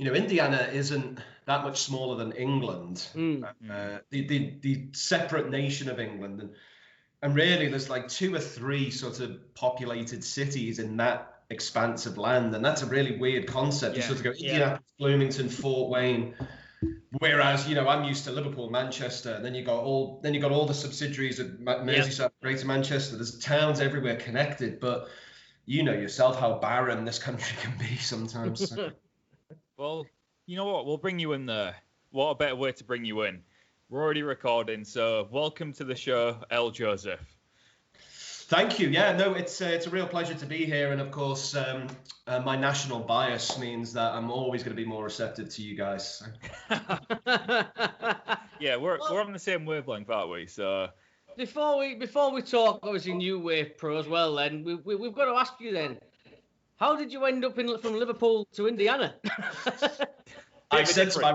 Indiana isn't that much smaller than England, the separate nation of England. And really, there's like 2 or 3 sort of populated cities in that expanse of land. And that's a really weird concept. You sort of go Indianapolis, Bloomington, Fort Wayne. Whereas, I'm used to Liverpool, Manchester, and then you got all the subsidiaries of Merseyside, Greater Manchester. There's towns everywhere connected, but you know yourself how barren this country can be sometimes. So. Well, you know what? We'll bring you in there. What a better way to bring you in? We're already recording, so welcome to the show, Earl Joseph. Thank you. Yeah, no, it's a real pleasure to be here, and of course, my national bias means that I'm always going to be more receptive to you guys. So. Yeah, we're on the same wavelength, aren't we? So before we talk, obviously, New Wave Pro as well. Then we've got to ask you then, how did you end up from Liverpool to Indiana? I said to my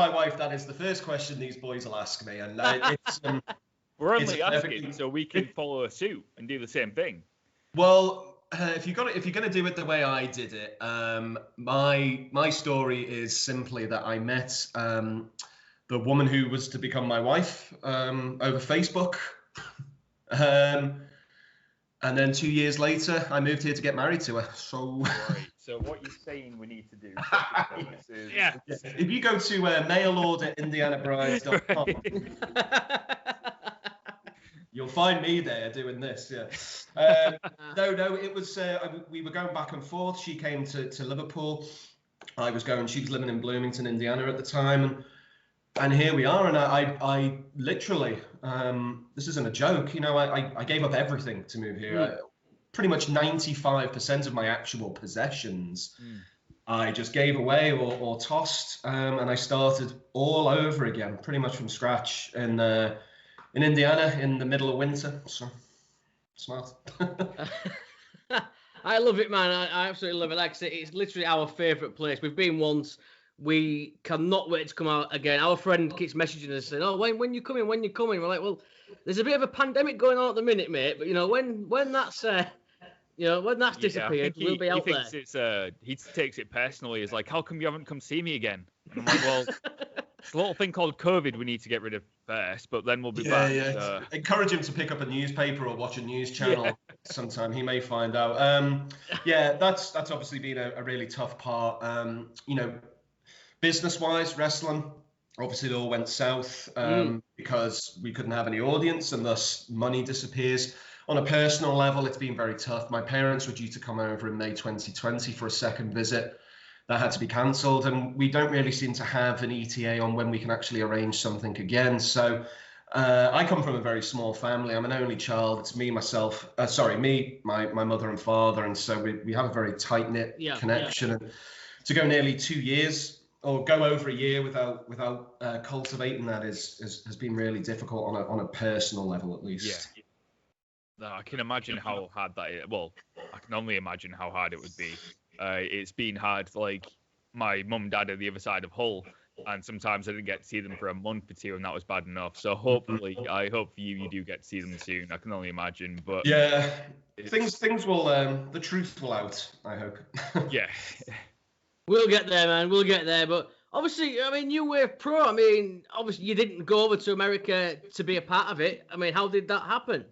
wife that is the first question these boys will ask me, and it's. We're only asking so we can follow suit and do the same thing. Well, if you're gonna do it the way I did it, my story is simply that I met the woman who was to become my wife over Facebook, and then 2 years later, I moved here to get married to her. So. Right. So what you're saying we need to do is... Yeah. If you go to mailorder.indianabrides.com, you'll find me there doing this. Yeah. No, it was we were going back and forth. She came to Liverpool. She was living in Bloomington, Indiana at the time, and here we are. And I literally, this isn't a joke. I gave up everything to move here. Pretty much 95% of my actual possessions I just gave away or tossed, and I started all over again, pretty much from scratch in Indiana in the middle of winter. So smart. I love it, man. I absolutely love it. Like I say, it's literally our favourite place. We've been once. We cannot wait to come out again. Our friend keeps messaging us saying, "Oh, when you coming? When you coming?" We're like, "Well, there's a bit of a pandemic going on at the minute, mate. But when that's disappeared, we'll be out there." He takes it personally. He's like, "How come you haven't come see me again?" And I'm like, "Well, it's a little thing called COVID we need to get rid of first, but then we'll be back." Yeah. So. Encourage him to pick up a newspaper or watch a news channel sometime. He may find out. That's obviously been a really tough part. Business-wise, wrestling, obviously it all went south because we couldn't have any audience, and thus money disappears. On a personal level, it's been very tough. My parents were due to come over in May 2020 for a second visit. That had to be cancelled, and we don't really seem to have an ETA on when we can actually arrange something again. So I come from a very small family. I'm an only child. It's me, myself, my mother and father, and so we have a very tight-knit connection. And to go nearly 2 years or go over a year without cultivating that has been really difficult on a personal level, at least. Yeah. No, I can imagine how hard that is. Well, I can only imagine how hard it would be. It's been hard. Like my mum and dad are the other side of Hull, and sometimes I didn't get to see them for a month or two, and that was bad enough. So hopefully, I hope you do get to see them soon. I can only imagine. But yeah, things will. The truth will out. I hope. Yeah. We'll get there, man. We'll get there. But obviously, New Wave Pro. Obviously, you didn't go over to America to be a part of it. How did that happen?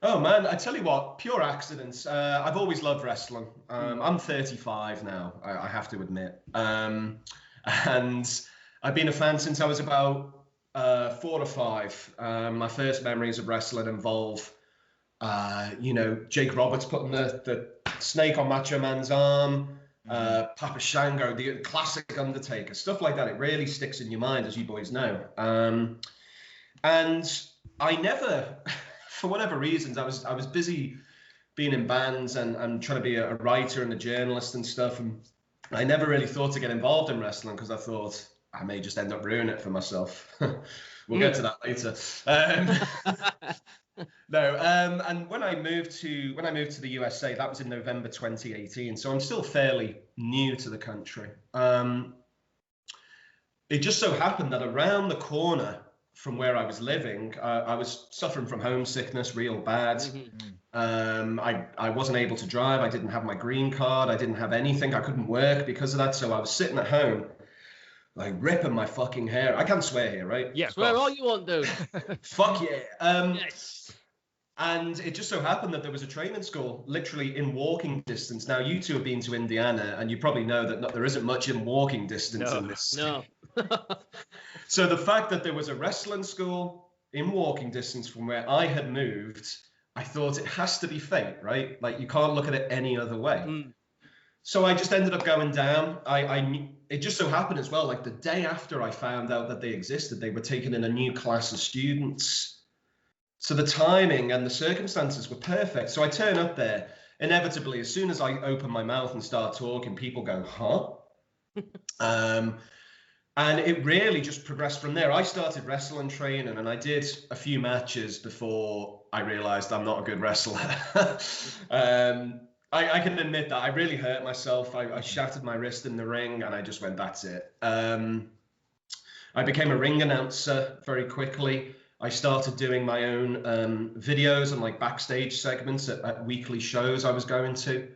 Oh, man, I tell you what, pure accidents. I've always loved wrestling. I'm 35 now, I have to admit. And I've been a fan since I was about 4 or 5. My first memories of wrestling involve, Jake Roberts putting the snake on Macho Man's arm, Papa Shango, the classic Undertaker, stuff like that. It really sticks in your mind, as you boys know. And I never... For whatever reasons, I was busy being in bands and trying to be a writer and a journalist and stuff. And I never really thought to get involved in wrestling because I thought I may just end up ruining it for myself. We'll get to that later. And when I moved to the USA, that was in November 2018. So I'm still fairly new to the country. It just so happened that around the corner from where I was living. I was suffering from homesickness real bad. I wasn't able to drive. I didn't have my green card. I didn't have anything. I couldn't work because of that. So I was sitting at home, like ripping my fucking hair. I can't swear here, right? Yeah, Swear all you want, dude. Fuck yeah. Yes. And it just so happened that there was a training school literally in walking distance. Now, you two have been to Indiana, and you probably know that there isn't much in walking distance in this. No. So the fact that there was a wrestling school in walking distance from where I had moved, I thought it has to be fate, right? Like, you can't look at it any other way. So I just ended up going down. It just so happened as well, like the day after I found out that they existed, they were taking in a new class of students. So the timing and the circumstances were perfect. So I turn up there. Inevitably, as soon as I open my mouth and start talking, people go, huh? And it really just progressed from there. I started wrestling training, and I did a few matches before I realized I'm not a good wrestler. I can admit that I really hurt myself. I shattered my wrist in the ring, and I just went, that's it. I became a ring announcer very quickly. I started doing my own videos and like backstage segments at weekly shows I was going to.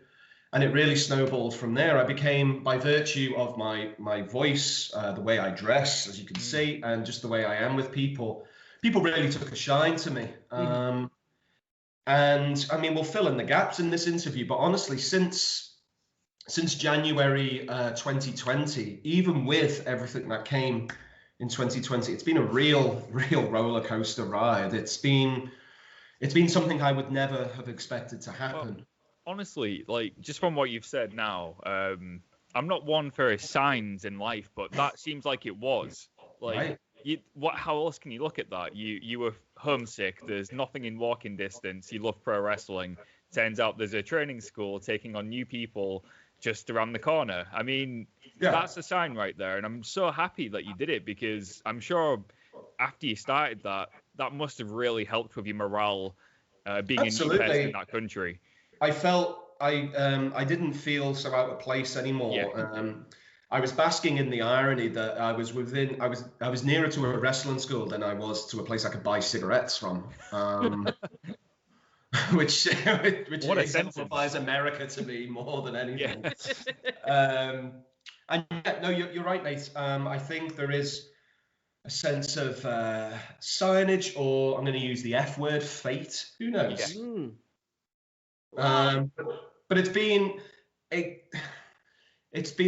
And it really snowballed from there. I became, by virtue of my voice, the way I dress, as you can see, and just the way I am with people really took a shine to me. And I mean, we'll fill in the gaps in this interview, but honestly, since January 2020, even with everything that came in 2020, it's been a real roller coaster ride. It's been something I would never have expected to happen. Well, honestly, like, just from what you've said now, I'm not one for signs in life, but that seems like it was. Like, right. How else can you look at that? You were homesick. There's nothing in walking distance. You love pro wrestling. Turns out there's a training school taking on new people just around the corner. I mean, that's a sign right there. And I'm so happy that you did it, because I'm sure after you started that must have really helped with your morale, being a new person in that country. I felt I didn't feel so out of place anymore. Yeah. I was basking in the irony that I was nearer to a wrestling school than I was to a place I could buy cigarettes from. Which exemplifies America to me more than anything. Yeah. And yeah, no, you're right, mate. I think there is a sense of signage, or I'm going to use the F word, fate. Who knows? Yeah. But it's been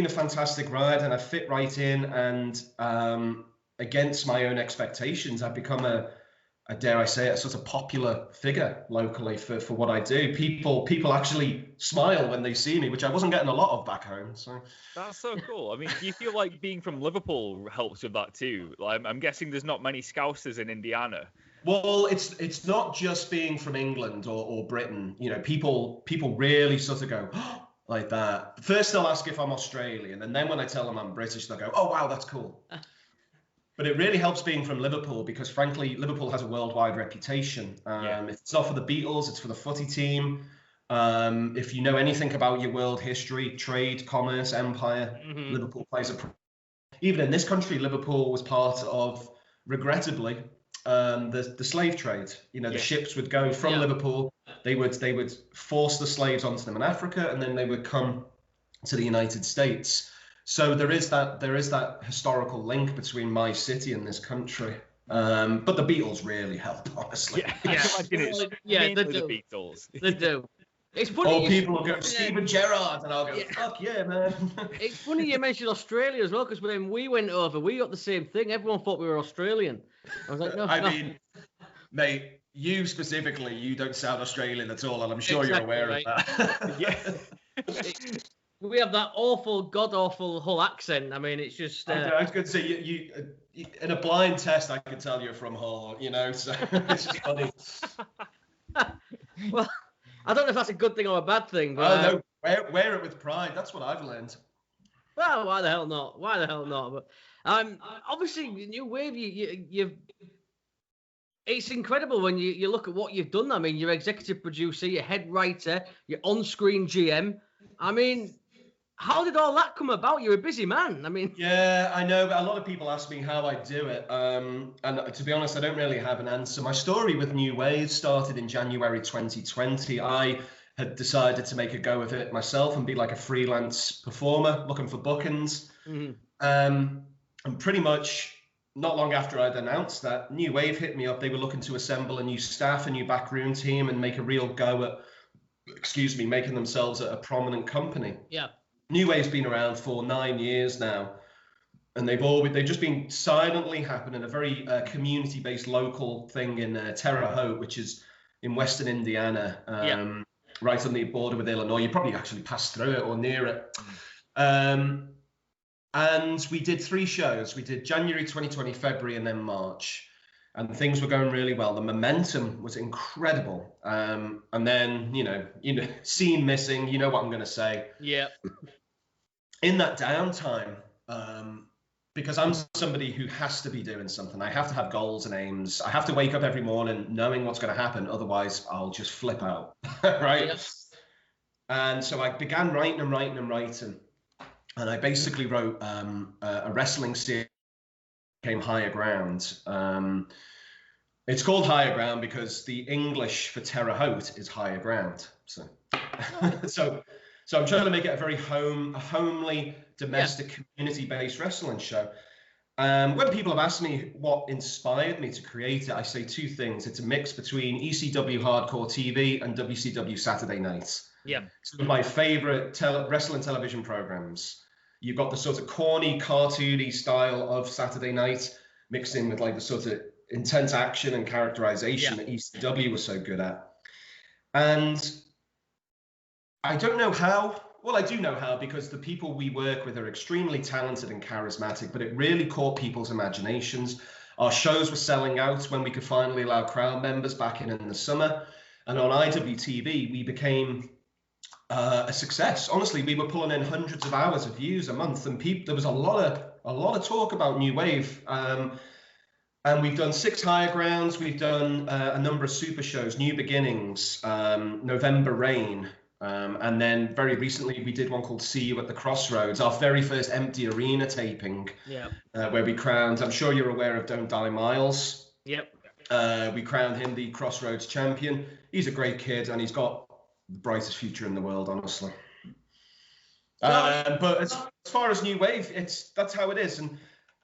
a fantastic ride, and I fit right in. And against my own expectations, I've become a dare I say it, a sort of popular figure locally for what I do. People actually smile when they see me, which I wasn't getting a lot of back home. So that's so cool. I mean, do you feel like being from Liverpool helps with that too? Like, I'm guessing there's not many Scousers in Indiana. Well, it's not just being from England or Britain. You know, people really sort of go like that. First they'll ask if I'm Australian, and then when I tell them I'm British, they'll go, "Oh wow, that's cool." But it really helps being from Liverpool, because frankly, Liverpool has a worldwide reputation. If it's not for the Beatles, it's for the footy team. If you know anything about your world history, trade, commerce, empire, Liverpool plays even in this country, Liverpool was part of, regrettably, the slave trade. You know, the ships would go from Liverpool. They would force the slaves onto them in Africa, and then they would come to the United States. So there is that historical link between my city and this country. But the Beatles really help, honestly. They do. The Beatles. They do. It's funny. Or people will go, Steven Gerrard, and I'll go, fuck yeah, man. It's funny you mentioned Australia as well, because when we went over, we got the same thing. Everyone thought we were Australian. I was like, no. I mean, mate, you specifically, you don't sound Australian at all, and I'm sure you're aware of that. We have that awful, god-awful Hull accent. I mean, it's just... I was going to say, you in a blind test, I could tell you're from Hull, you know, so it's just funny. Well, I don't know if that's a good thing or a bad thing, but... no, wear it with pride. That's what I've learned. Well, why the hell not? But obviously, New Wave, you've... It's incredible when you look at what you've done. I mean, you're executive producer, you're head writer, you're on-screen GM. I mean... how did all that come about? You're a busy man. I mean, yeah, I know, but a lot of people ask me how I do it. And to be honest, I don't really have an answer. My story with New Wave started in January 2020. I had decided to make a go of it myself and be like a freelance performer looking for bookings. Mm-hmm. And pretty much not long after I'd announced that, New Wave hit me up. They were looking to assemble a new staff, a new backroom team, and make a real go at, making themselves a prominent company. Yeah. New Wave's been around for 9 years now, and they've just been silently happening, a very community-based local thing in Terre Haute, which is in Western Indiana, right on the border with Illinois. You probably actually passed through it or near it. And we did 3 shows. We did January 2020, February, and then March. And things were going really well. The momentum was incredible. And then, scene missing, you know what I'm going to say. Yeah. In that downtime, because I'm somebody who has to be doing something. I have to have goals and aims. I have to wake up every morning knowing what's going to happen. Otherwise, I'll just flip out, right? Yeah. And so I began writing. And I basically wrote a wrestling series came Higher Ground. It's called Higher Ground because the English for Terre Haute is higher ground. So, so I'm trying to make it a very homely, domestic, community-based wrestling show. When people have asked me what inspired me to create it, I say 2 things. It's a mix between ECW Hardcore TV and WCW Saturday Nights. Yeah. Some of my favorite wrestling television programs. You've got the sort of corny, cartoony style of Saturday Night mixed in with like the sort of intense action and characterization that ECW was so good at. And I don't know how. Well, I do know how, because the people we work with are extremely talented and charismatic, but it really caught people's imaginations. Our shows were selling out when we could finally allow crowd members back in the summer. And on IWTV, we became a success. Honestly, we were pulling in hundreds of hours of views a month, and there was a lot of talk about New Wave. And we've done 6 Higher Grounds. We've done a number of super shows, New Beginnings, November Rain. And then very recently, we did one called See You at the Crossroads, our very first empty arena taping, where we crowned, I'm sure you're aware of Don't Die Miles. Yep. We crowned him the Crossroads champion. He's a great kid, and he's got the brightest future in the world, honestly. But as far as New Wave, that's how it is. And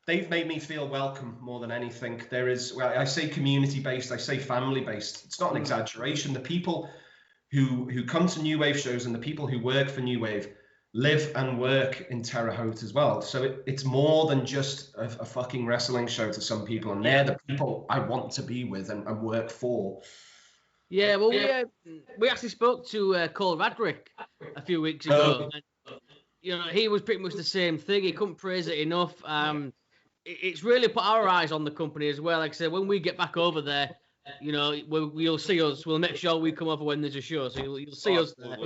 they've made me feel welcome more than anything. I say community-based, I say family-based. It's not an exaggeration. The people who come to New Wave shows and the people who work for New Wave live and work in Terre Haute as well. So it's more than just a fucking wrestling show to some people. And they're the people I want to be with and work for. Yeah, well, we actually spoke to Cole Radrick a few weeks ago. And, he was pretty much the same thing. He couldn't praise it enough. It's really put our eyes on the company as well. Like I said, when we get back over there, you'll see us. We'll make sure we come over when there's a show, so you'll see us there.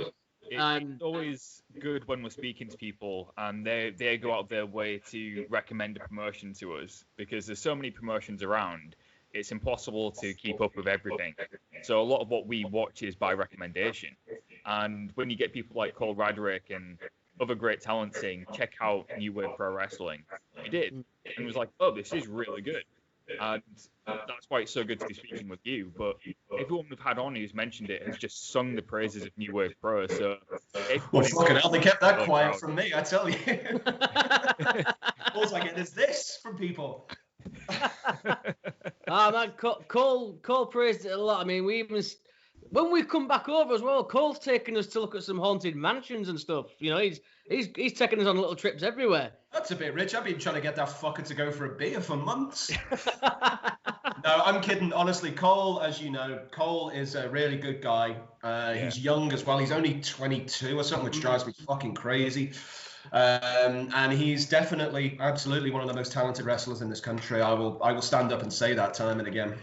It's always good when we're speaking to people and they go out of their way to recommend a promotion to us, because there's so many promotions around. It's impossible to keep up with everything. So a lot of what we watch is by recommendation. And when you get people like Cole Radrick and other great talent saying, check out New Wave Pro Wrestling, we did. And it was like, oh, this is really good. And that's why it's so good to be speaking with you. But everyone we've had on who's mentioned it has just sung the praises of New Wave Pro. So well, fucking hell, they kept that quiet from me, I tell you. All I get is this from people. Man, Cole praised it a lot. I mean, when we come back over as well, Cole's taking us to look at some haunted mansions and stuff. He's taking us on little trips everywhere. That's a bit rich. I've been trying to get that fucker to go for a beer for months. No, I'm kidding. Honestly, Cole, as you know, Cole is a really good guy. He's young as well. He's only 22 or something, which drives me fucking crazy. And he's absolutely one of the most talented wrestlers in this country. I will stand up and say that time and again.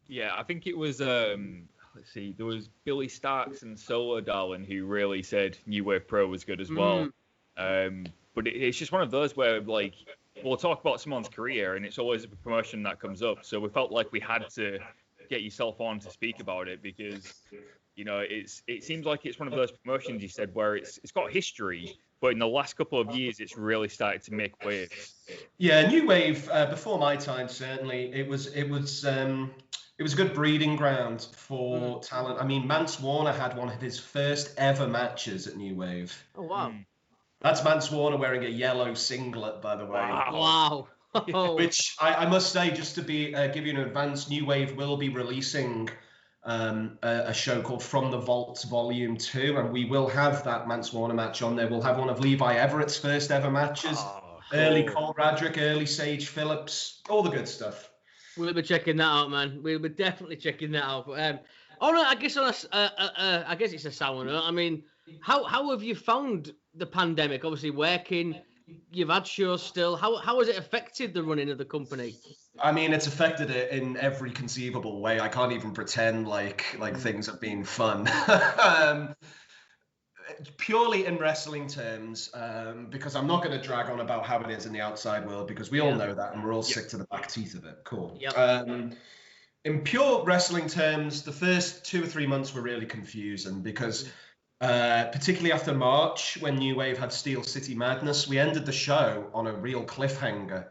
Yeah, I think it was let's see, there was Billy Starks and Solo Darling who really said New Wave Pro was good as well. But it's just one of those where, like, we'll talk about someone's career and it's always a promotion that comes up. So we felt like we had to get yourself on to speak about it, because it seems like it's one of those promotions, you said, where it's got history, but in the last couple of years, it's really started to make waves. Yeah, New Wave, before my time, certainly, it was a good breeding ground for talent. I mean, Mance Warner had one of his first ever matches at New Wave. Oh, wow. That's Mance Warner wearing a yellow singlet, by the way. Wow. Which I must say, just to be give you an advance, New Wave will be releasing a show called From the Vaults Volume 2, and we will have that Mance Warner match on there. We'll have one of Levi Everett's first ever matches. Cool. Early Cole Radrick, early Sage Phillips, all the good stuff. We'll be checking that out, man. We'll be definitely checking that out. But, I guess I guess it's a sour note. I mean, how have you found the pandemic? Obviously, working, you've had shows still. How has it affected the running of the company? I mean, it's affected it in every conceivable way. I can't even pretend like things have been fun. Purely in wrestling terms, because I'm not going to drag on about how it is in the outside world, because we all know that and we're all sick to the back teeth of it. Cool. Yep. In pure wrestling terms, the first 2 or 3 months were really confusing because particularly after March, when New Wave had Steel City Madness, we ended the show on a real cliffhanger.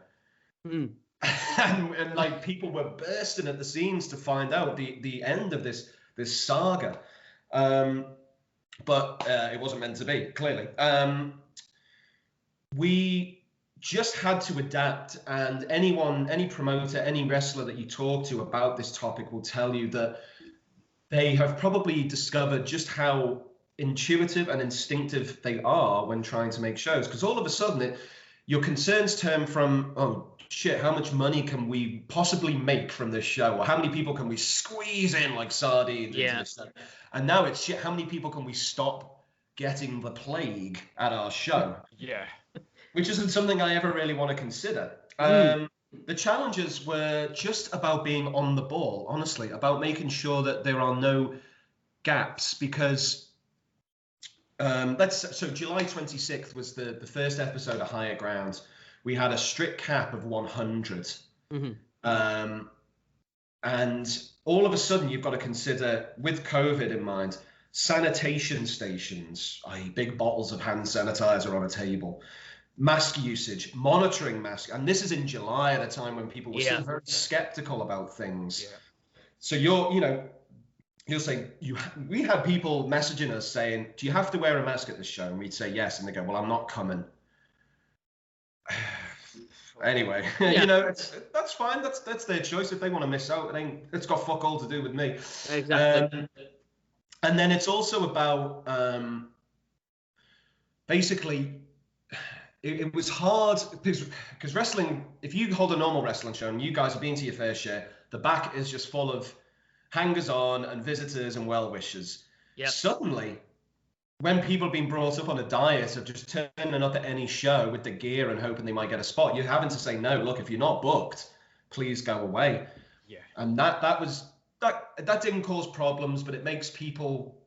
and like people were bursting at the seams to find out the end of this saga. But it wasn't meant to be, clearly. We just had to adapt, and any promoter, any wrestler that you talk to about this topic will tell you that they have probably discovered just how intuitive and instinctive they are when trying to make shows. Because all of a sudden, your concerns turn from, oh, shit, how much money can we possibly make from this show? Or how many people can we squeeze in like sardines into this show? And now it's, shit, how many people can we stop getting the plague at our show? Yeah. Which isn't something I ever really want to consider. The challenges were just about being on the ball, honestly, about making sure that there are no gaps, because so July 26th was the first episode of Higher Ground. We had a strict cap of 100. And all of a sudden, you've got to consider, with COVID in mind, sanitation stations, i.e. big bottles of hand sanitizer on a table, mask usage, monitoring mask. And this is in July at a time when people were still very skeptical about things. Yeah. So you'll say, we had people messaging us saying, do you have to wear a mask at this show? And we'd say yes. And they go, well, I'm not coming. Anyway, that's fine. That's their choice. If they want to miss out, it's got fuck all to do with me. Exactly. And then it's also about basically, it was hard because wrestling, if you hold a normal wrestling show and you guys have been to your fair share, the back is just full of hangers-on and visitors and well-wishers. Yep. Suddenly, when people have been brought up on a diet of just turning up at any show with the gear and hoping they might get a spot, you're having to say, no, look, if you're not booked, please go away. Yeah. And that didn't cause problems, but it makes people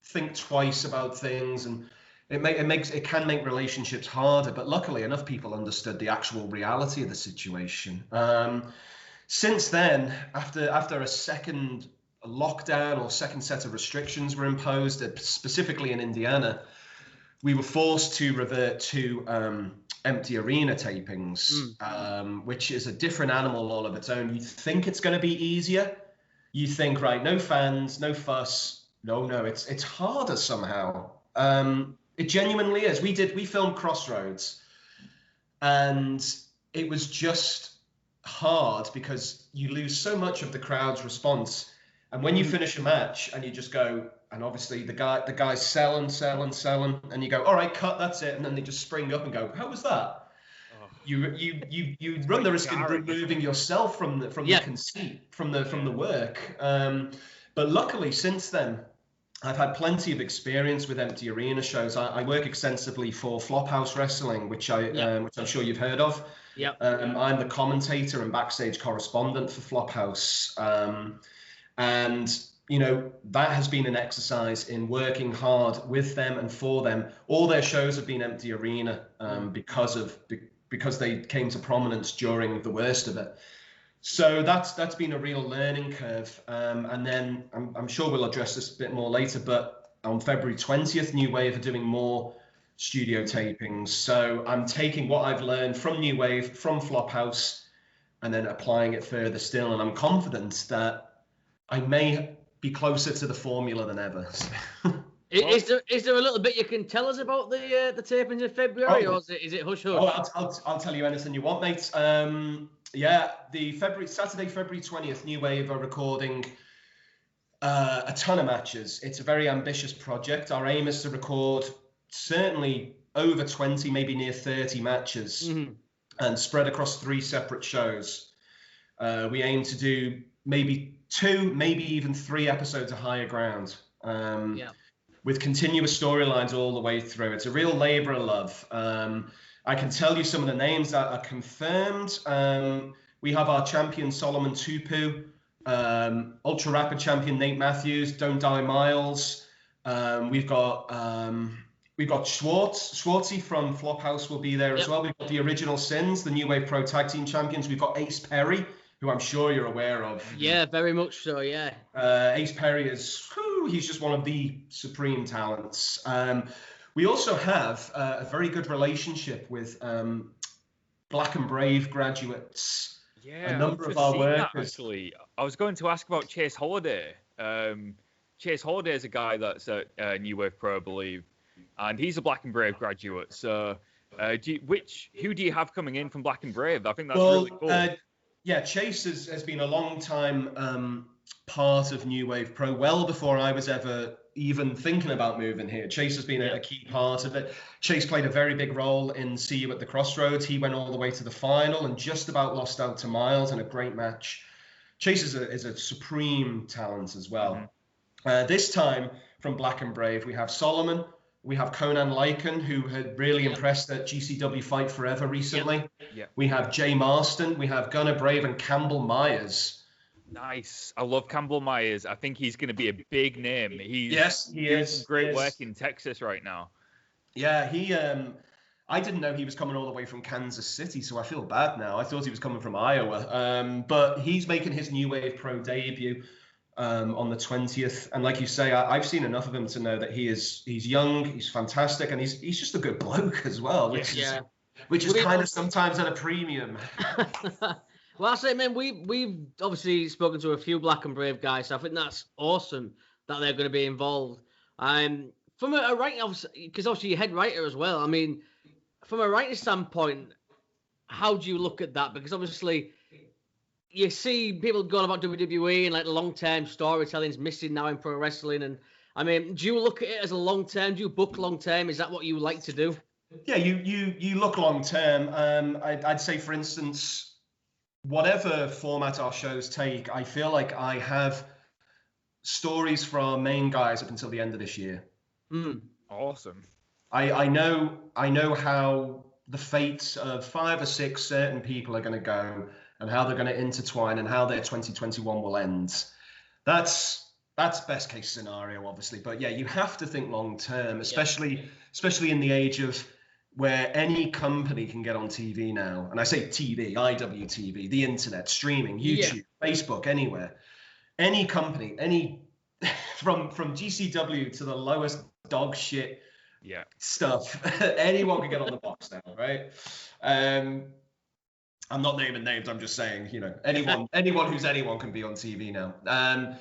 think twice about things, and it can make relationships harder. But luckily, enough people understood the actual reality of the situation. Since then, after a second lockdown or second set of restrictions were imposed, specifically in Indiana, we were forced to revert to empty arena tapings, which is a different animal all of its own. You think it's going to be easier. You think, right, no fans, no fuss. No, it's harder somehow. It genuinely is. We filmed Crossroads, and it was just hard because you lose so much of the crowd's response. And when you finish a match and you just go, and obviously the guy's selling, and you go, all right, cut, that's it, and then they just spring up and go, how was that? Oh. You run the risk of removing yourself from the conceit, from the work. But luckily, since then, I've had plenty of experience with empty arena shows. I work extensively for Flophouse Wrestling, which I'm sure you've heard of. Yep. I'm the commentator and backstage correspondent for Flophouse. And, that has been an exercise in working hard with them and for them. All their shows have been empty arena because they came to prominence during the worst of it. So that's been a real learning curve. And then I'm sure we'll address this a bit more later, but on February 20th, New Wave are doing more studio tapings. So I'm taking what I've learned from New Wave, from Flophouse, and then applying it further still. And I'm confident that I may be closer to the formula than ever. Is there a little bit you can tell us about the tapings in February, or is it hush hush? I'll tell you anything you want, mate. The Saturday, February 20th, New Wave are recording a ton of matches. It's a very ambitious project. Our aim is to record certainly over 20, maybe near 30 matches, and spread across 3 separate shows. We aim to do maybe 2, maybe even 3 episodes of Higher Ground, with continuous storylines all the way through. It's a real labor of love. I can tell you some of the names that are confirmed. We have our champion Solomon Tupu, ultra rapid champion Nate Matthews, Don't Die Miles. We've got Schwartzy from Flophouse will be there as well. We've got the Original Sins, the New Wave Pro Tag Team Champions. We've got Ace Perry, who I'm sure you're aware of. Yeah, very much so, yeah. Ace Perry he's just one of the supreme talents. We also have a very good relationship with Black and Brave graduates. Yeah, a number of our workers. Actually, I was going to ask about Chase Holiday. Chase Holiday is a guy that's at New Wave Pro, I believe, and he's a Black and Brave graduate. So, who do you have coming in from Black and Brave? I think that's really cool. Chase has been a long time part of New Wave Pro, well before I was ever even thinking about moving here. Chase has been a key part of it. Chase played a very big role in See You at the Crossroads. He went all the way to the final and just about lost out to Miles in a great match. Chase is a supreme talent as well. This time from Black and Brave, we have Solomon, we have Conan Lycan, who had really impressed at GCW Fight Forever recently. We have Jay Marston, we have Gunnar Brave and Campbell Myers. Nice. I love Campbell Myers. I think he's going to be a big name. He is. Great work in Texas right now. Yeah, I didn't know he was coming all the way from Kansas City, so I feel bad now. I thought he was coming from Iowa. But he's making his New Wave Pro debut on the 20th. And like you say, I've seen enough of him to know that he's young, he's fantastic, and he's just a good bloke as well, which is kind of sometimes at a premium. Well, I say, man, we've obviously spoken to a few Black and Brave guys, so I think that's awesome that they're going to be involved. From a writing, because obviously you're head writer as well. I mean, from a writing standpoint, how do you look at that? Because obviously you see people going about WWE and like the long-term storytelling's missing now in pro wrestling. And I mean, do you look at it as a long-term? Do you book long-term? Is that what you like to do? Yeah, you look long-term. I'd say, for instance, whatever format our shows take, I feel like I have stories for our main guys up until the end of this year. Awesome. I know how the fates of 5 or 6 certain people are going to go and how they're going to intertwine and how their 2021 will end. That's best case scenario, obviously. But yeah, you have to think long term, especially in the age of where any company can get on TV now. And I say TV, IWTV, the internet, streaming, YouTube, Facebook, anywhere. Any company, from GCW to the lowest dog shit stuff, anyone can get on the box now, right? I'm not naming names, I'm just saying, anyone who's anyone can be on TV now.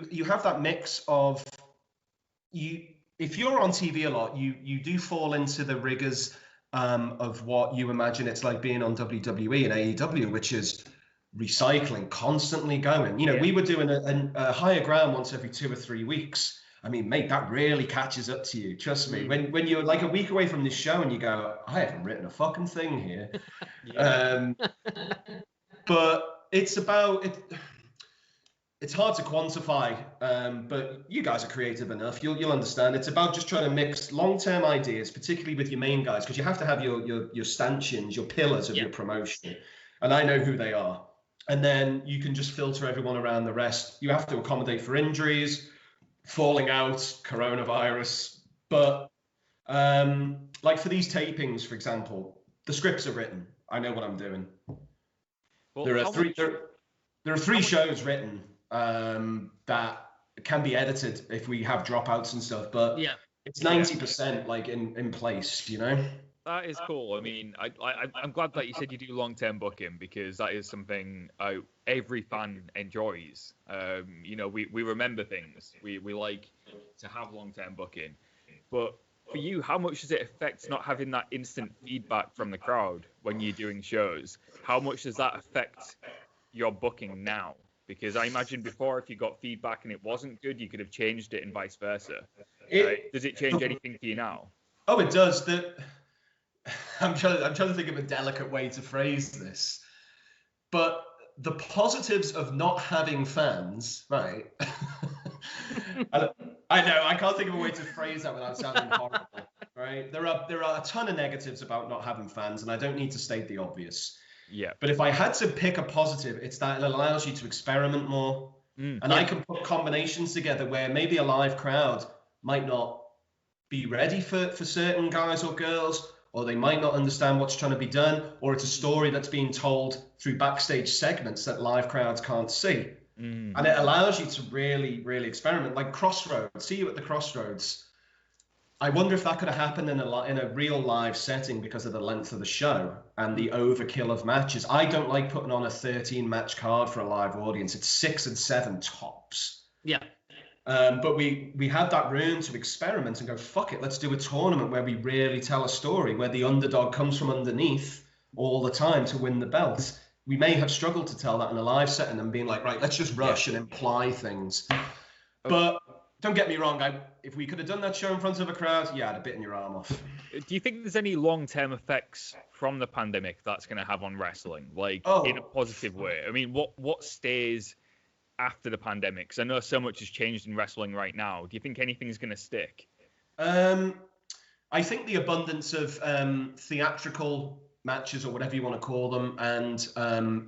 You have that mix of if you're on TV a lot, you do fall into the rigors of what you imagine it's like being on WWE and AEW, which is recycling, constantly going. We were doing a Higher Ground once every 2 or 3 weeks. I mean, mate, that really catches up to you. Trust me. When you're like a week away from this show and you go, I haven't written a fucking thing here. But it's about it. It's hard to quantify, but you guys are creative enough. You'll understand. It's about just trying to mix long-term ideas, particularly with your main guys, because you have to have your stanchions, your pillars of your promotion. And I know who they are. And then you can just filter everyone around the rest. You have to accommodate for injuries, falling out, coronavirus. But like for these tapings, for example, the scripts are written. I know what I'm doing. Well, there are three shows written that can be edited if we have dropouts and stuff. But it's 90% like in place, you know. That is cool. I mean, I'm glad that you said you do long-term booking, because that is something every fan enjoys. You know, we remember things. We like to have long-term booking. But for you, how much does it affect not having that instant feedback from the crowd when you're doing shows? How much does that affect your booking now? Because I imagine before, if you got feedback and it wasn't good, you could have changed it and vice versa. Does it change anything for you now? Oh, it does. I'm trying to think of a delicate way to phrase this, but the positives of not having fans, right? I know I can't think of a way to phrase that without sounding horrible, right? There are a ton of negatives about not having fans, and I don't need to state the obvious. Yeah. But if I had to pick a positive, it's that it allows you to experiment more, and I can put combinations together where maybe a live crowd might not be ready for certain guys or girls, or they might not understand what's trying to be done, or it's a story that's being told through backstage segments that live crowds can't see. And it allows you to really, really experiment. Like Crossroads, see you at the Crossroads. I wonder if that could have happened in a real live setting because of the length of the show and the overkill of matches. I don't like putting on a 13-match card for a live audience. It's 6 and 7 tops. Yeah. But we had that room to experiment and go, fuck it, let's do a tournament where we really tell a story, where the underdog comes from underneath all the time to win the belt. We may have struggled to tell that in a live setting and being like, right, let's just rush and imply things. But don't get me wrong, if we could have done that show in front of a crowd, yeah, I'd have bitten your arm off. Do you think there's any long-term effects from the pandemic that's going to have on wrestling, like in a positive way? I mean, what stays after the pandemic? Because I know so much has changed in wrestling right now. Do you think anything's going to stick? I think the abundance of theatrical matches, or whatever you want to call them, and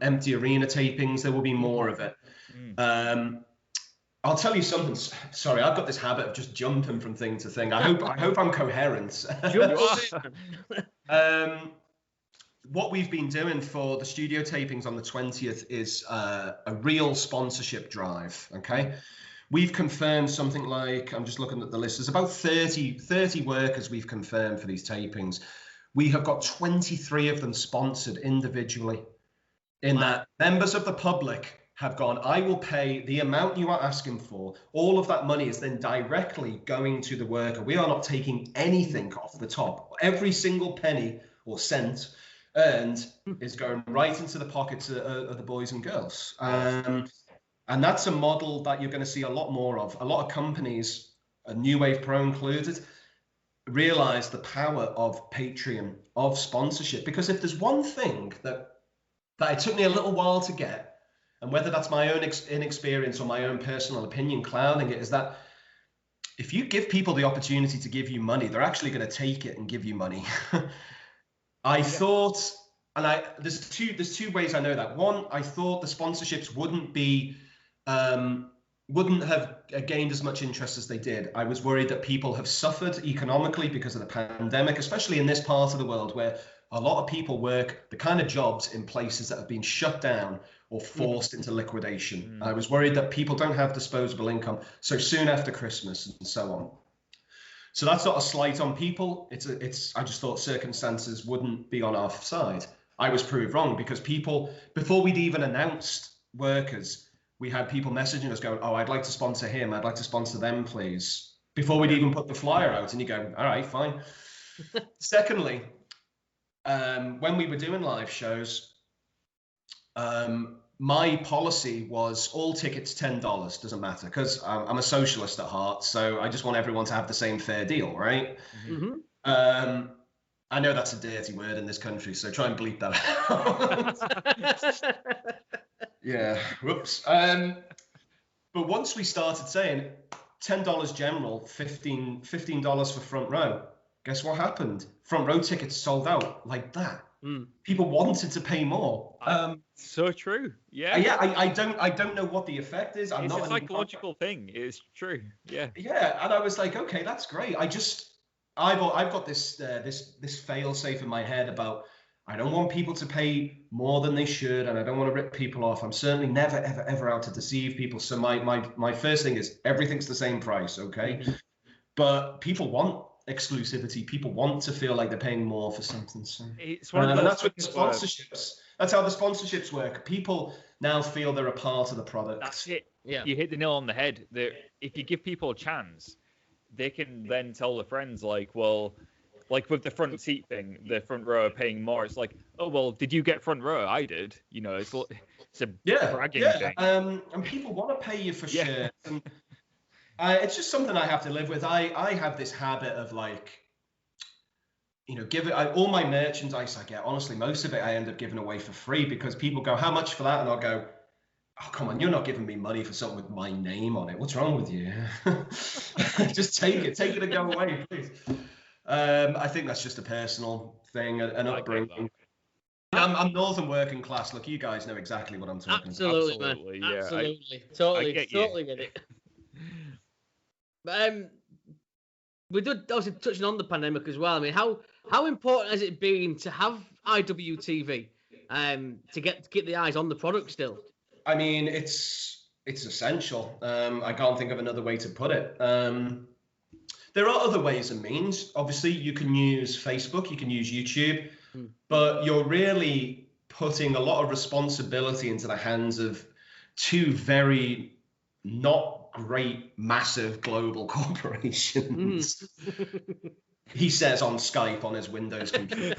empty arena tapings, there will be more of it. I'll tell you something. Sorry, I've got this habit of just jumping from thing to thing. I hope I'm coherent. What we've been doing for the studio tapings on the 20th is a real sponsorship drive, okay? We've confirmed something like, I'm just looking at the list, there's about 30 workers we've confirmed for these tapings. We have got 23 of them sponsored individually. In that, members of the public have gone, I will pay the amount you are asking for. All of that money is then directly going to the worker. We are not taking anything off the top. Every single penny or cent earned is going right into the pockets of the boys and girls. And that's a model that you're going to see a lot more of. A lot of companies, New Wave Pro included, realize the power of Patreon, of sponsorship. Because if there's one thing that it took me a little while to get, and whether that's my own inexperience or my own personal opinion clouding it, is that if you give people the opportunity to give you money, they're actually going to take it and give you money. I thought, and there's two ways I know that. One, I thought the sponsorships wouldn't have gained as much interest as they did. I was worried that people have suffered economically because of the pandemic, especially in this part of the world where a lot of people work the kind of jobs in places that have been shut down or forced into liquidation. I was worried that people don't have disposable income so soon after Christmas and so on. So that's not a slight on people. I just thought circumstances wouldn't be on our side. I was proved wrong because people, before we'd even announced workers, we had people messaging us going, oh, I'd like to sponsor him. I'd like to sponsor them, please. Before we'd even put the flyer out, and you go, all right, fine. Secondly, when we were doing live shows, my policy was all tickets $10, doesn't matter, because I'm a socialist at heart, so I just want everyone to have the same fair deal, right? Mm-hmm. I know that's a dirty word in this country, so try and bleep that out. Yeah, whoops. But once we started saying $10 general, $15 for front row, guess what happened? Front row tickets sold out like that. People wanted to pay more. So true. Yeah. Yeah. I don't know what the effect is. It's a psychological thing. It's true. Yeah. Yeah. And I was like, okay, that's great. I've got this fail safe in my head about I don't want people to pay more than they should, and I don't want to rip people off. I'm certainly never ever out to deceive people. So my first thing is everything's the same price, okay? but people want exclusivity. People want to feel like they're paying more for something. So, it's one of and those that's what the things where- sponsorships. That's how the sponsorships work. People now feel they're a part of the product. That's it. Yeah. You hit the nail on the head. If you give people a chance, they can then tell their friends, like, well, like with the front seat thing, the front row are paying more. It's like, oh, well, did you get front row? I did. You know, it's a bragging thing. And people want to pay you for shirts. And it's just something I have to live with. I have this habit of like, you know, all my merchandise I get, honestly, most of it I end up giving away for free because people go, how much for that? And I'll go, oh, come on, you're not giving me money for something with my name on it. What's wrong with you? Just take it and go away, please. I think that's just a personal thing, an upbringing. I'm Northern working class. Look, you guys know exactly what I'm talking Absolutely, about. man. Yeah. Absolutely. Totally get it. But we did obviously touching on the pandemic as well. I mean, how important has it been to have IWTV to get the eyes on the product still? I mean, it's essential. I can't think of another way to put it. There are other ways and means. Obviously, you can use Facebook, you can use YouTube, but you're really putting a lot of responsibility into the hands of two very not great, massive global corporations. He says on Skype on his Windows computer.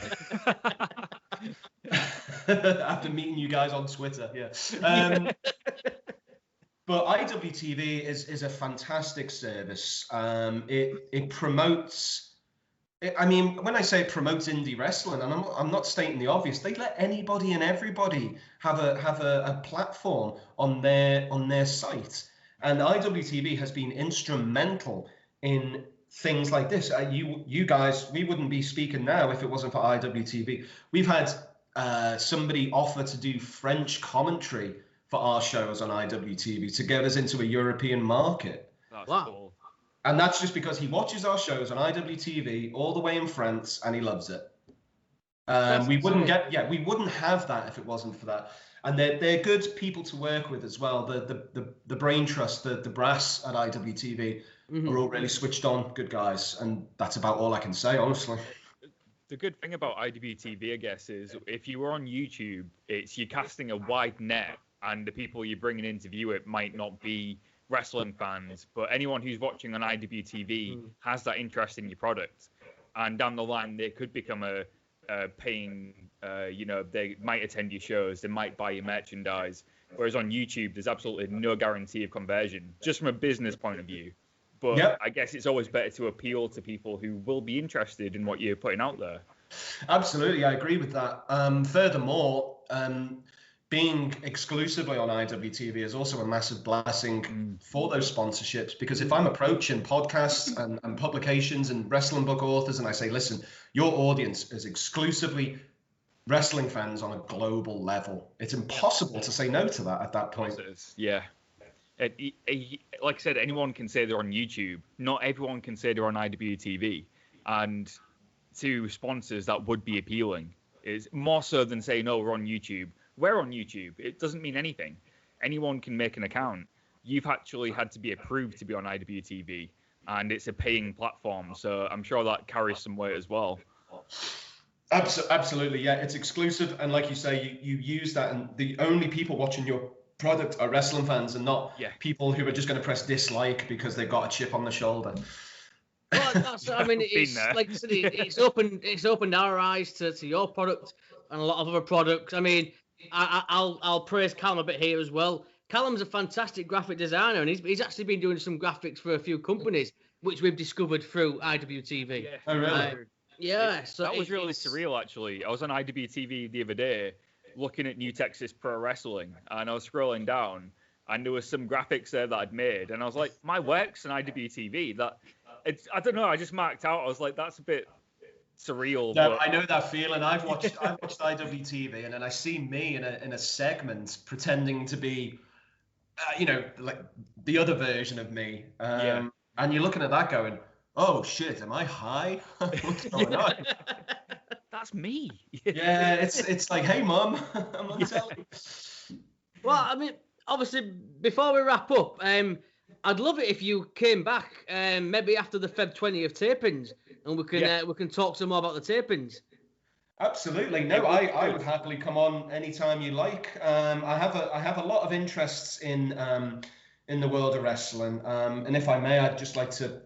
After meeting you guys on Twitter, yeah. But IWTV is a fantastic service. It promotes. I mean, when I say it promotes indie wrestling, and I'm not stating the obvious, they let anybody and everybody have a platform on their site, and IWTV has been instrumental in things like this. You guys, we wouldn't be speaking now if it wasn't for IWTV. We've had somebody offer to do French commentary for our shows on IWTV to get us into a European market. That's cool. And that's just because he watches our shows on IWTV all the way in France and he loves it. We wouldn't have that if it wasn't for that. And they're good people to work with as well. The brain trust, the brass at IWTV are all really switched on, good guys. And that's about all I can say, honestly. The good thing about IWTV, I guess, is if you were on YouTube, you're casting a wide net, and the people you're bringing in to view it might not be wrestling fans, but anyone who's watching on IWTV has that interest in your product, and down the line they could become a paying. They might attend your shows, they might buy your merchandise. Whereas on YouTube, there's absolutely no guarantee of conversion, just from a business point of view. But yep. I guess it's always better to appeal to people who will be interested in what you're putting out there. Absolutely, I agree with that. Furthermore, being exclusively on IWTV is also a massive blessing for those sponsorships, because if I'm approaching podcasts and publications and wrestling book authors and I say, listen, your audience is exclusively wrestling fans on a global level, it's impossible to say no to that at that point. Yeah. Like I said, anyone can say they're on YouTube. Not everyone can say they're on IWTV. And to sponsors, that would be appealing. It's more so than saying, no, we're on YouTube. We're on YouTube. It doesn't mean anything. Anyone can make an account. You've actually had to be approved to be on IWTV, and it's a paying platform. So I'm sure that carries some weight as well. Absolutely, yeah. It's exclusive, and like you say, you use that, and the only people watching your product are wrestling fans and not people who are just going to press dislike because they've got a chip on the shoulder. Well, it's like I said, it's opened our eyes to your product and a lot of other products. I mean, I'll praise Callum a bit here as well. Callum's a fantastic graphic designer, and he's actually been doing some graphics for a few companies, which we've discovered through IWTV. Yeah. Oh, really? So that was really surreal, actually. I was on IWTV the other day looking at New Texas Pro Wrestling, and I was scrolling down, and there was some graphics there that I'd made, and I was like, my work's on IWTV. I don't know, I just marked out. I was like, that's a bit surreal. No, I know that feeling. I've watched IWTV, and then I see me in a segment pretending to be, like the other version of me. And you're looking at that going, oh shit, am I high? What's going on? That's me. Yeah, it's like, hey mum, I'm on telly. Well, I mean, obviously, before we wrap up, I'd love it if you came back, maybe after the Feb 20th tapings, and we can talk some more about the tapings. Absolutely. No, I would happily come on anytime you like. I have a lot of interests in the world of wrestling, and if I may, I'd just like to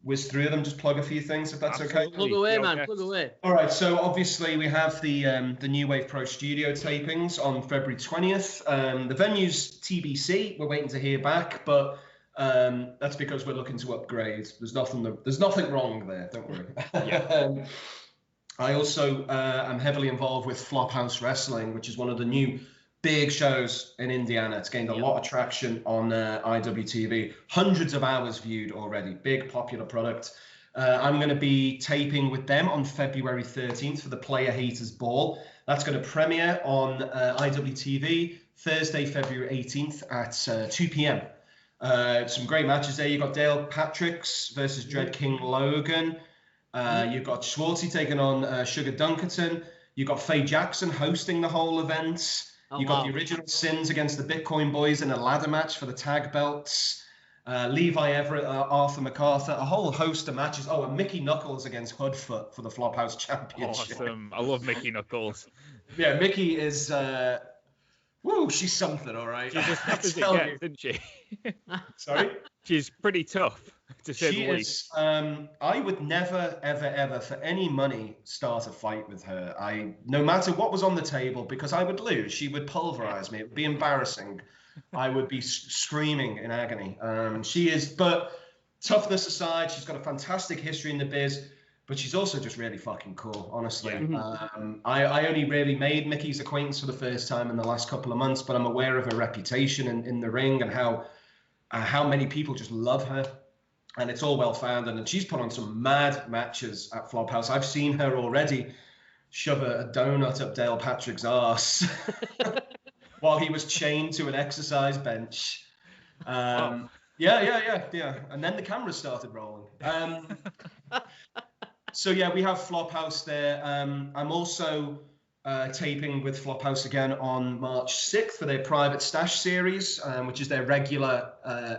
whiz through them, just plug a few things, if that's okay. Plug away, man. Plug away. All right. So obviously we have the New Wave Pro Studio tapings on February 20th. The venue's TBC. We're waiting to hear back, but that's because we're looking to upgrade. There's nothing wrong there. Don't worry. Yeah. I also am heavily involved with Flophouse Wrestling, which is one of the new big shows in Indiana. It's gained a lot of traction on IWTV. Hundreds of hours viewed already. Big popular product. I'm going to be taping with them on February 13th for the Player Haters Ball. That's going to premiere on IWTV Thursday, February 18th at 2 p.m. Some great matches there. You've got Dale Patricks versus Dread King Logan. You've got Schwartzy taking on Sugar Dunkerton. You've got Faye Jackson hosting the whole event. You've got the Original Sins against the Bitcoin Boys in a ladder match for the tag belts. Levi Everett, Arthur MacArthur, a whole host of matches. Oh, and Mickey Knuckles against Hoodfoot for the Flophouse Championship. Awesome. I love Mickey Knuckles. Yeah, Mickey is... she's something, all right. She's as tough as it gets, isn't she? Sorry? She's pretty tough, to say the least. I would never, ever, ever, for any money, start a fight with her. No matter what was on the table, because I would lose. She would pulverize me. It would be embarrassing. I would be screaming in agony. But toughness aside, she's got a fantastic history in the biz, but she's also just really fucking cool, honestly. Yeah. I only really made Mickey's acquaintance for the first time in the last couple of months, but I'm aware of her reputation in the ring and how many people just love her. And it's all well-founded. And she's put on some mad matches at Flophouse. I've seen her already shove a donut up Dale Patrick's arse while he was chained to an exercise bench. Yeah. And then the camera started rolling. So, yeah, we have Flophouse there. I'm also taping with Flophouse again on March 6th for their Private Stash series, which is their regular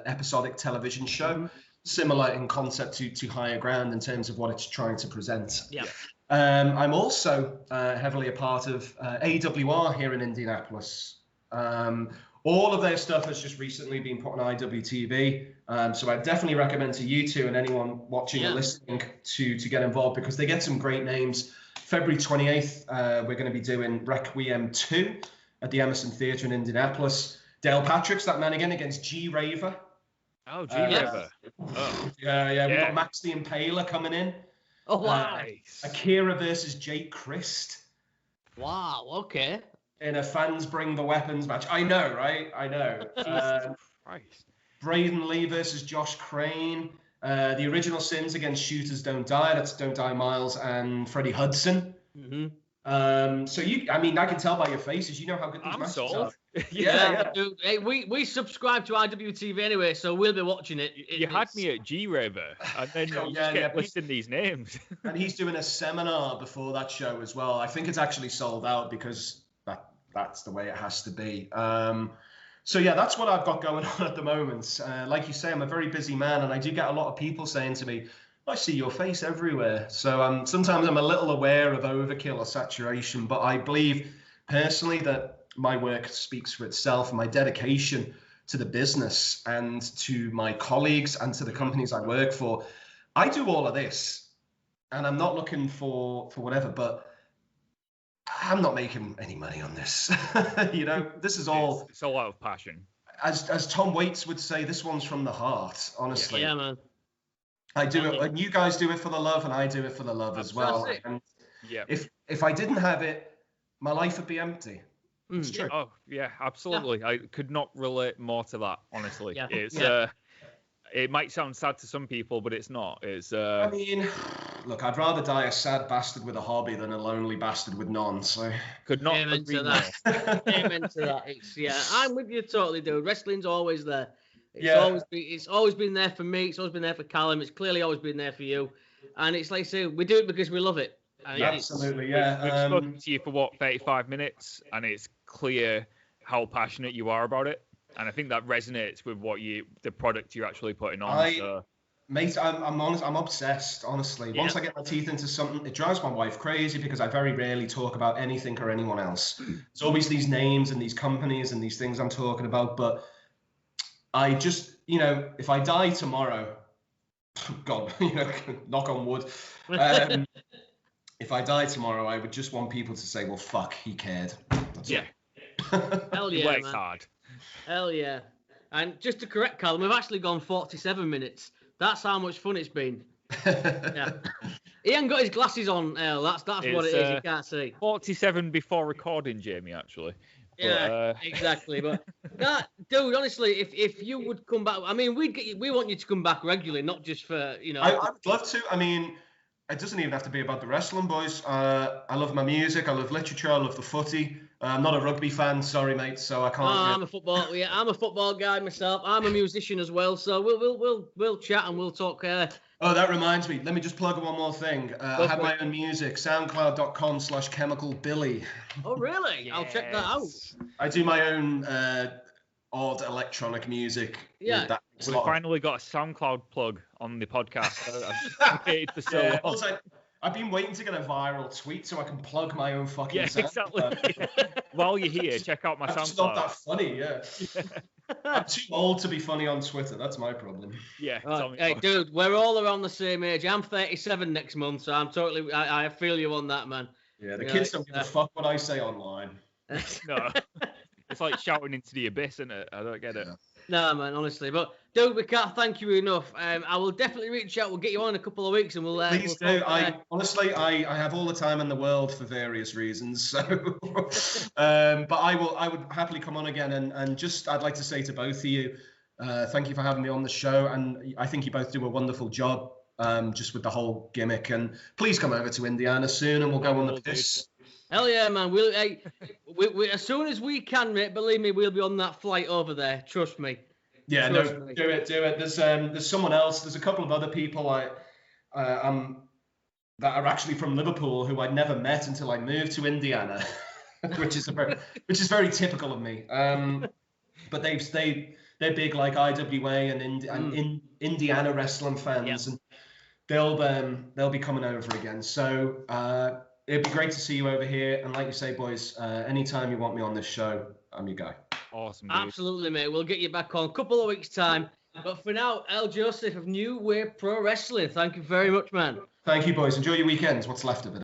episodic television show, similar in concept to Higher Ground in terms of what it's trying to present. Yeah. I'm also heavily a part of AWR here in Indianapolis. All of their stuff has just recently been put on IWTV. So I definitely recommend to you two and anyone watching or listening to get involved, because they get some great names. February 28th, we're going to be doing Requiem 2 at the Emerson Theatre in Indianapolis. Dale Patrick's that man again against G Raver. Oh, G Raver. Yeah. We've got Max the Impaler coming in. Oh, wow. Nice. Akira versus Jake Christ. Wow, okay. In a fans bring the weapons match. I know, right? I know. Jesus Christ. Braden Lee versus Josh Crane. The Original Sins against Shooters Don't Die. That's Don't Die Miles and Freddie Hudson. Mm-hmm. So I can tell by your faces, you know how good these matches are. Yeah. Dude, hey, we subscribe to IWTV anyway, so we'll be watching it. You had me at G Raver, and then you just kept listing these names. And he's doing a seminar before that show as well. I think it's actually sold out because that's the way it has to be. So yeah, that's what I've got going on at the moment. Like you say, I'm a very busy man, and I do get a lot of people saying to me, I see your face everywhere. So sometimes I'm a little aware of overkill or saturation, but I believe personally that my work speaks for itself, and my dedication to the business and to my colleagues and to the companies I work for. I do all of this, and I'm not looking for whatever, but I'm not making any money on this. This is all... It's all out of passion. As Tom Waits would say, this one's from the heart, honestly. Yeah, man. I do it, and you guys do it for the love, and I do it for the love as well. And if I didn't have it, my life would be empty. It's true. Oh, yeah, absolutely. Yeah. I could not relate more to that, honestly. Yeah. It's it might sound sad to some people, but it's not. It's I mean, look, I'd rather die a sad bastard with a hobby than a lonely bastard with none. So could not amen to that. Amen to that. I'm with you totally, dude. Wrestling's always there. It's always been there for me. It's always been there for Callum. It's clearly always been there for you. And it's like I say, we do it because we love it. Absolutely, We've spoken to you for 35 minutes, and it's clear how passionate you are about it. And I think that resonates with the product you're actually putting on. Mate, I'm honest. I'm obsessed. Honestly, once I get my teeth into something, it drives my wife crazy because I very rarely talk about anything or anyone else. There's always these names and these companies and these things I'm talking about. But I just, if I die tomorrow, God, knock on wood. If I die tomorrow, I would just want people to say, "Well, fuck, he cared." That's it. Hell yeah, man. Hard. Hell yeah. And just to correct Callum, we've actually gone 47 minutes. That's how much fun it's been. Yeah. He ain't got his glasses on, Earl. That's what it is. You can't see. 47 before recording, Jamie, actually. Yeah, exactly. But dude, honestly, if you would come back, I mean, we want you to come back regularly, not just for I would love to. I mean, it doesn't even have to be about the wrestling, boys. I love my music. I love literature. I love the footy. I'm not a rugby fan, sorry, mate. So I can't. I'm a football guy myself. I'm a musician as well. So we'll chat and we'll talk. Oh, that reminds me. Let me just plug one more thing. I have my own music. SoundCloud.com/ChemicalBilly. Oh, really? Yes. I'll check that out. I do my own odd electronic music. Yeah. We finally got a SoundCloud plug on the podcast. I've waited for so long. Also, I've been waiting to get a viral tweet so I can plug my own fucking exactly. While you're here, check out my SoundCloud. It's not that funny, I'm too old to be funny on Twitter. That's my problem. Yeah. Hey, dude, we're all around the same age. I'm 37 next month, so I'm totally. I feel you on that, man. Yeah, the kids don't give a fuck what I say online. No. It's like shouting into the abyss, isn't it? I don't get it. No, man, honestly. But, dude, we can't thank you enough. I will definitely reach out. We'll get you on in a couple of weeks and we'll... Please do. Honestly, I have all the time in the world for various reasons. So, but I would happily come on again. And just, I'd like to say to both of you, thank you for having me on the show. And I think you both do a wonderful job just with the whole gimmick. And please come over to Indiana soon and we'll go on the piss. Hell yeah, man! We as soon as we can, mate. Believe me, we'll be on that flight over there. Trust me. Yeah, do it. There's someone else. There's a couple of other people that are actually from Liverpool who I'd never met until I moved to Indiana, which is very typical of me. But they're big like IWA and Indiana wrestling fans, and they'll be coming over again. So. It'd be great to see you over here. And like you say, boys, anytime you want me on this show, I'm your guy. Awesome, dude. Absolutely, mate. We'll get you back on a couple of weeks' time. But for now, Earl Joseph of New Way Pro Wrestling, thank you very much, man. Thank you, boys. Enjoy your weekends. What's left of it.